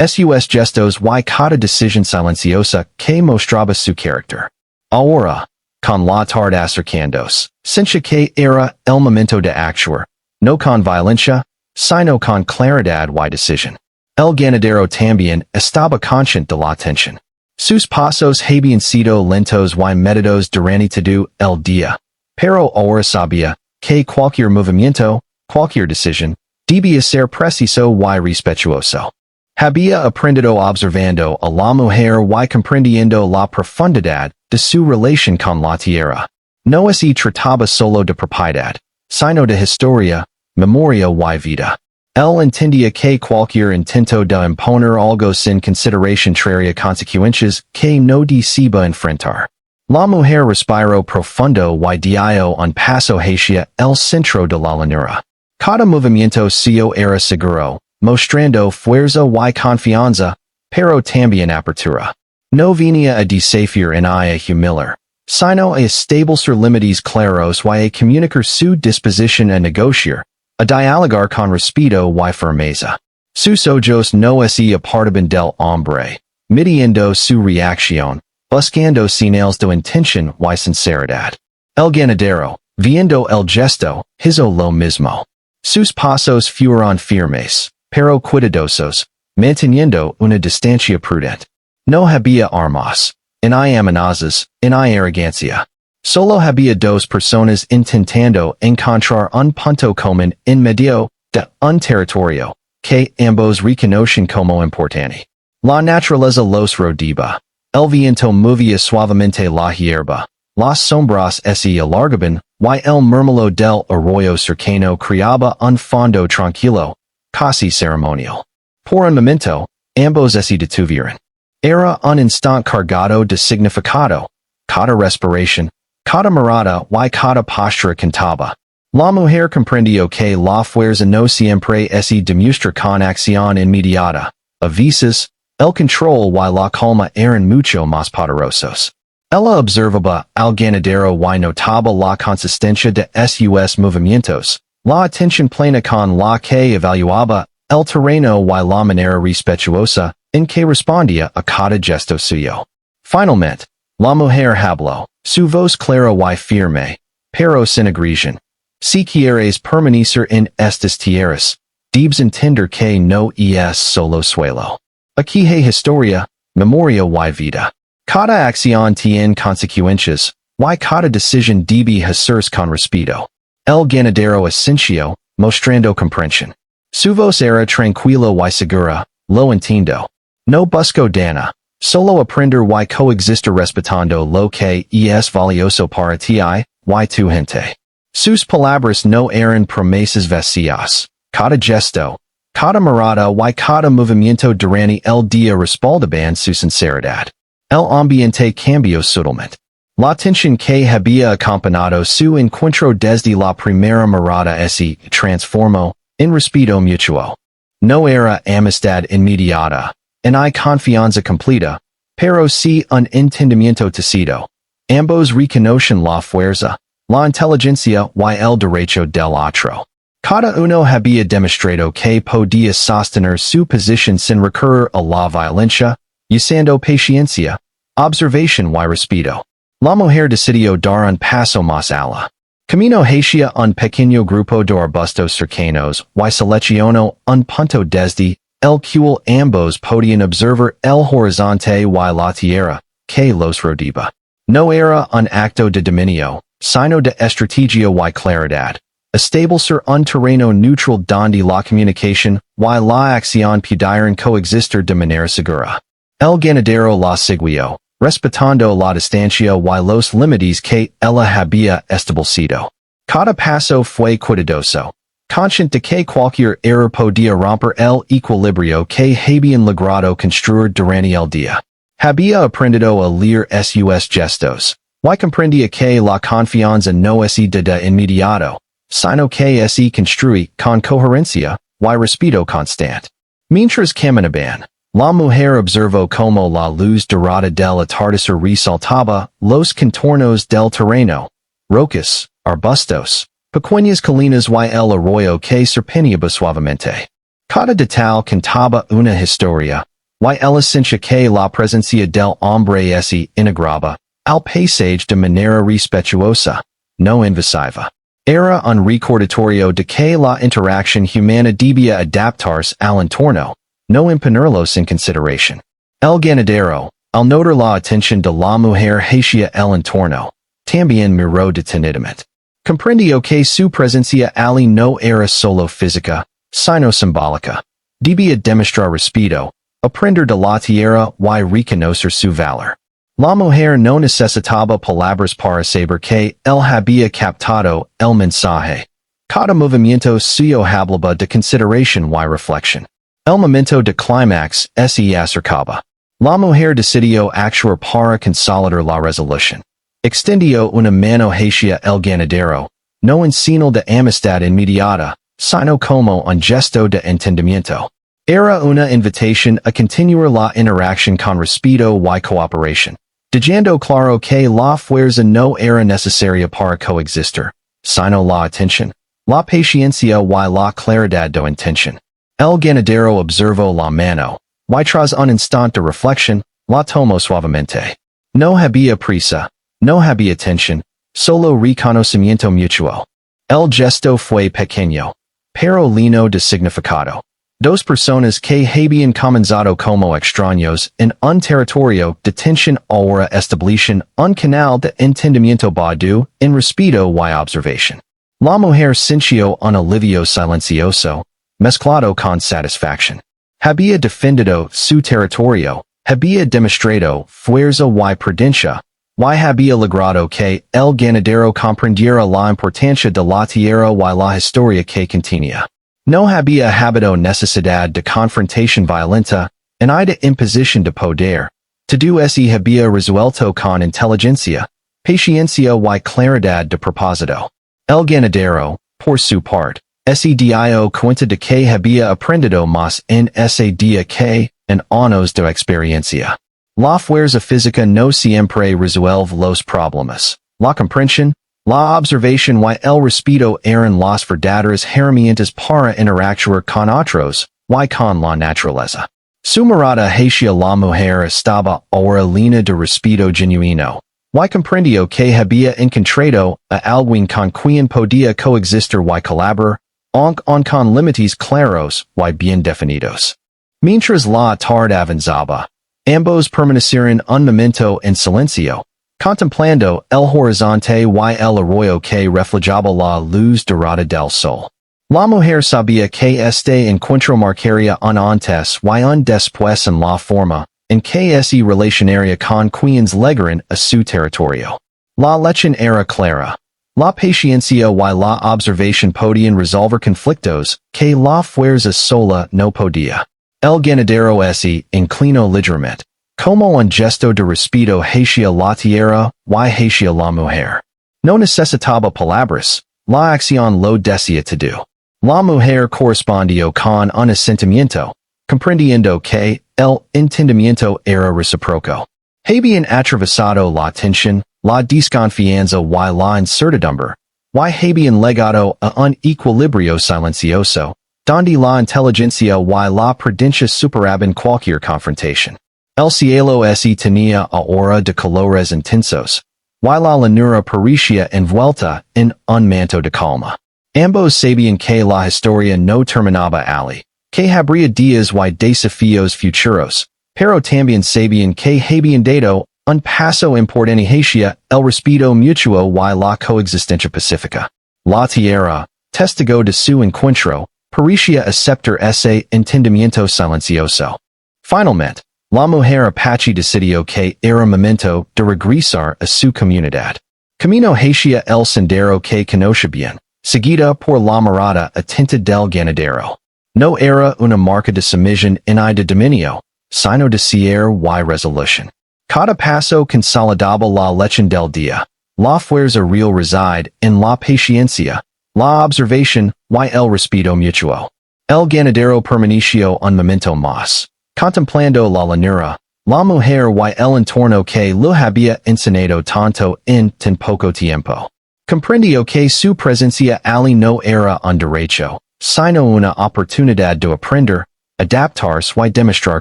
sus gestos y cada decisión silenciosa que mostraba su carácter. Ahora, con la tarde acercándose, sentía que era el momento de actuar, no con violencia, sino con claridad y decisión. El ganadero también estaba consciente de la tensión. Sus pasos habían sido lentos y medidos durante todo el día, pero ahora sabía que cualquier movimiento, cualquier decisión, debía ser preciso y respetuoso. Había aprendido observando a la mujer y comprendiendo la profundidad de su relación con la tierra. No se trataba solo de propiedad, sino de historia, memoria y vida. Él entendía que cualquier intento de imponer algo sin consideración traería consecuencias que no deseaba enfrentar. La mujer respiró profundo y dio un paso hacia el centro de la llanura. Cada movimiento suyo era seguro, mostrando fuerza y confianza, pero también apertura. No venía a desafiar ni a humillar, sino a establecer límites claros y a comunicar su disposición a negociar, a dialogar con respeto y firmeza. Sus ojos no se apartaban del hombre, midiendo su reacción, buscando señales de intención y sinceridad. El ganadero, viendo el gesto, hizo lo mismo. Sus pasos fueron firmes, pero cuidadosos, manteniendo una distancia prudente. No había armas, ni amenazas, ni arrogancia. Solo había dos personas intentando encontrar un punto común en medio de un territorio que ambos reconocen como importante. La naturaleza los rodeaba. El viento movía suavemente la hierba, las sombras se alargaban, y el murmullo del arroyo cercano creaba un fondo tranquilo, casi ceremonial. Por un momento, ambos se detuvieron. Era un instant cargado de significado. Cada respiration. Cada mirada y cada postura cantaba. La mujer comprendió que la fuerza no siempre se demuestra con acción inmediata. A veces, el control y la calma eran mucho más poderosos. Ella observaba al ganadero y notaba la consistencia de sus movimientos, la atención plena con la que evaluaba el terreno y la manera respetuosa en que respondía a cada gesto suyo. Finalmente, la mujer habló, su voz clara y firme, pero sin agresión. Si quieres permanecer en estas tierras, debes entender que no es solo suelo. Aquí hay historia, memoria y vida. Cada acción tiene consecuencias, y cada decisión debe hacerse con respeto. El ganadero asintió, mostrando comprensión. Su voz era tranquila y segura, lo entiendo. No busco dana, solo aprender y coexistir respetando lo que es valioso para ti y tu gente. Sus palabras no eran promesas vacías. Cada gesto, cada mirada y cada movimiento durante el día respaldaban su sinceridad. El ambiente cambió sutilmente. La tensión que había acompañado su encuentro desde la primera mirada se transformó en respeto mutuo. No era amistad inmediata, ni confianza completa, pero sí un entendimiento tácito. Ambos reconocen la fuerza, la inteligencia y el derecho del otro. Cada uno había demostrado que podía sostener su posición sin recurrir a la violencia, usando paciencia, observación y respeto. La mujer decidió dar un paso más allá. Camino hacia un pequeño grupo de arbustos cercanos y seleccionó un punto desde el cual ambos podían observar el horizonte y la tierra que los rodeaba. No era un acto de dominio, sino de estrategia y claridad. Establecer un terreno neutral donde la comunicación y la acción pudieran coexistir de manera segura. El ganadero la siguió, respetando la distancia y los límites que ella había establecido. Cada paso fue cuidadoso, consciente de que cualquier error podía romper el equilibrio que habían logrado construir durante el día. Había aprendido a leer sus gestos, y comprendía que la confianza no es de inmediato, sino que se construye con coherencia y respeto constante. Mientras caminaban, la mujer observó cómo la luz dorada del atardecer resaltaba los contornos del terreno, rocas, arbustos, pequeñas colinas y el arroyo que serpenteaba suavemente. Cada detalle contaba una historia, y ella sentía que la presencia del hombre se integraba al paisaje de manera respetuosa, no invasiva. Era un recordatorio de que la interacción humana debía adaptarse al entorno, no imponerlo sin consideración. El ganadero, al notar la atención de la mujer hacia el entorno, también miró detenidamente. Comprendió que su presencia allí no era solo física, sino simbólica. Debía demostrar respeto, aprender de la tierra y reconocer su valor. La mujer no necesitaba palabras para saber que él había captado el mensaje. Cada movimiento suyo hablaba de consideración y reflexión. El momento de clímax se acercaba. La mujer decidió actuar para consolidar la resolución. Extendió una mano hacia el ganadero, no en señal de amistad inmediata, sino como un gesto de entendimiento. Era una invitación a continuar la interacción con respeto y cooperación, dejando claro que la fuerza no era necesaria para coexistir, sino la atención, la paciencia y la claridad de intención. El ganadero observó la mano, y tras un instante de reflexión, la tomó suavemente. No había prisa, no había tensión, solo reconocimiento mutuo. El gesto fue pequeño, pero lleno de significado. Dos personas que habían comenzado como extraños en un territorio de tensión ahora establecen un canal de entendimiento basado en respeto y observación. La mujer sintió un alivio silencioso, mezclado con satisfacción. Había defendido su territorio, había demostrado fuerza y prudencia, y había logrado que el ganadero comprendiera la importancia de la tierra y la historia que contenía. No había habido necesidad de confrontación violenta, ida imposición de poder, to do se había resuelto con inteligencia, paciencia y claridad de propósito. El ganadero, por su parte, se dio cuenta de que había aprendido más en ese día que en años de experiencia. La fuerza física no siempre resuelve los problemas. La comprensión, la observación y el respeto eran las verdaderas herramientas para interactuar con otros y con la naturaleza. Su mirada hacia la mujer estaba ahora llena de respeto genuino. Y comprendió que había encontrado a alguien con quien podía coexistir y colaborar, aunque con límites claros y bien definidos. Mientras la tarde avanzaba, ambos permanecieron un momento en silencio, contemplando el horizonte y el arroyo que reflejaba la luz dorada del sol. La mujer sabía que este encuentro marcaría un antes y un después en la forma en que se relacionaría con quienes llegaran a su territorio. La lección era clara. La paciencia y la observación podían resolver conflictos que la fuerza sola no podía. El ganadero se inclinó ligeramente, como un gesto de respeto hacia la tierra y hacia la mujer. No necesitaba palabras, la acción lo decía todo. La mujer correspondió con un asentimiento, comprendiendo que el entendimiento era recíproco. Habían atravesado la tensión, la desconfianza y la incertidumbre, y habían llegado a un equilibrio silencioso, donde la inteligencia y la prudencia superaban cualquier confrontación. El cielo se tenía ahora de colores intensos, y la llanura parecía envuelta en un manto de calma. Ambos sabían que la historia no terminaba allí, que habría días y desafíos futuros, pero también sabían que habían dado un paso importante hacia el respeto mutuo y la coexistencia pacífica. La tierra, testigo de su encuentro, parecía aceptar ese entendimiento silencioso. Finalmente, la mujer apache decidió que era momento de regresar a su comunidad. Camino hacia el sendero que conocía bien, seguida por la mirada atenta del ganadero. No era una marca de sumisión ni de dominio, sino de cierre y resolución. Cada paso consolidaba la lección del día. La fuerza real reside en la paciencia, la observación y el respeto mutuo. El ganadero permaneció un momento más, contemplando la llanura, la mujer y el entorno que lo había enseñado tanto en tan poco tiempo. Comprendió que su presencia allí no era un derecho, sino una oportunidad de aprender, adaptarse y demostrar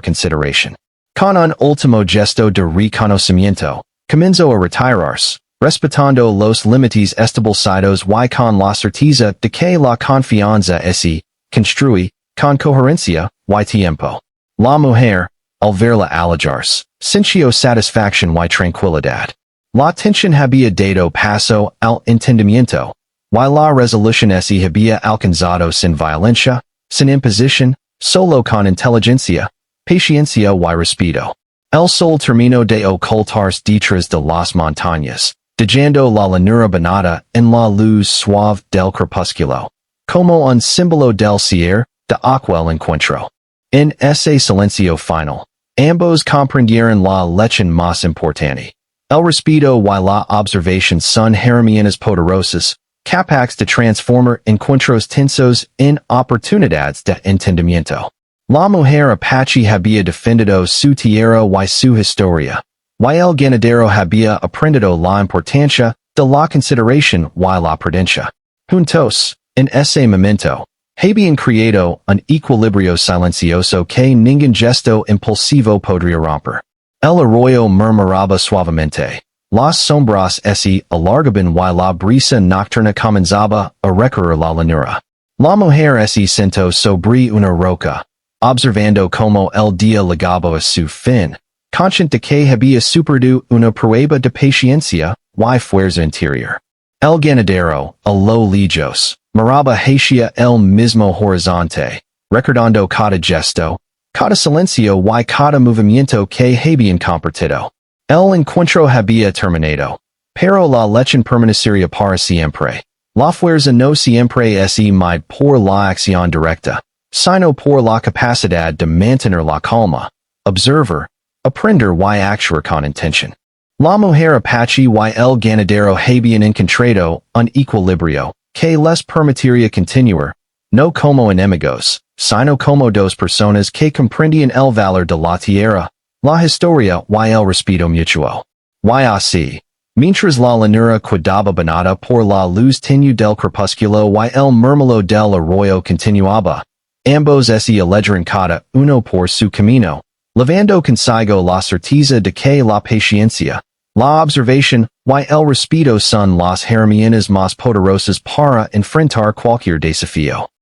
consideración. Con un último gesto de reconocimiento, comenzó a retirarse, respetando los límites establecidos y con la certeza de que la confianza se construye con coherencia y tiempo. La mujer, al verla alejarse, sintió satisfacción y tranquilidad. La tensión había dado paso al entendimiento, y la resolución se había alcanzado sin violencia, sin imposición, solo con inteligencia, paciencia y respeto. El sol terminó de ocultarse detrás de las montañas, dejando la llanura bañada en la luz suave del crepúsculo, como un símbolo del cierre de aquel encuentro. En ese silencio final, ambos comprendieron la lección más importante. El respeto y la observación son herramientas poderosas, capaces de transformar encuentros tensos en oportunidades de entendimiento. La mujer apache había defendido su tierra y su historia, y el ganadero había aprendido la importancia de la consideración y la prudencia. Juntos, en ese momento, habían creado un equilibrio silencioso que ningún gesto impulsivo podría romper. El arroyo murmuraba suavemente. Las sombras se alargaban y la brisa nocturna comenzaba a recorrer la llanura. La mujer se sentó sobre una roca, observando como el día llegaba a su fin, consciente de que había superado una prueba de paciencia y fuerza interior. El ganadero, a lo lejos, miraba hacia el mismo horizonte, recordando cada gesto, cada silencio y cada movimiento que habían compartido. El encuentro había terminado, pero la lección permanecería para siempre. La fuerza no siempre es mide por la acción directa, sino por la capacidad de mantener la calma, observer, aprender y actuar con intention. La mujer apache y el ganadero habían encontrado un equilibrio, que les permitiría continuar, no como enemigos, sino como dos personas que comprendían el valor de la tierra, la historia y el respeto mutuo. Y así, mientras la llanura quedaba banada por la luz tenue del crepúsculo y el murmullo del arroyo continuaba, ambos se alegraron cada uno por su camino, llevando consigo la certeza de que la paciencia, la observación y el respeto son las herramientas más poderosas para enfrentar cualquier desafío.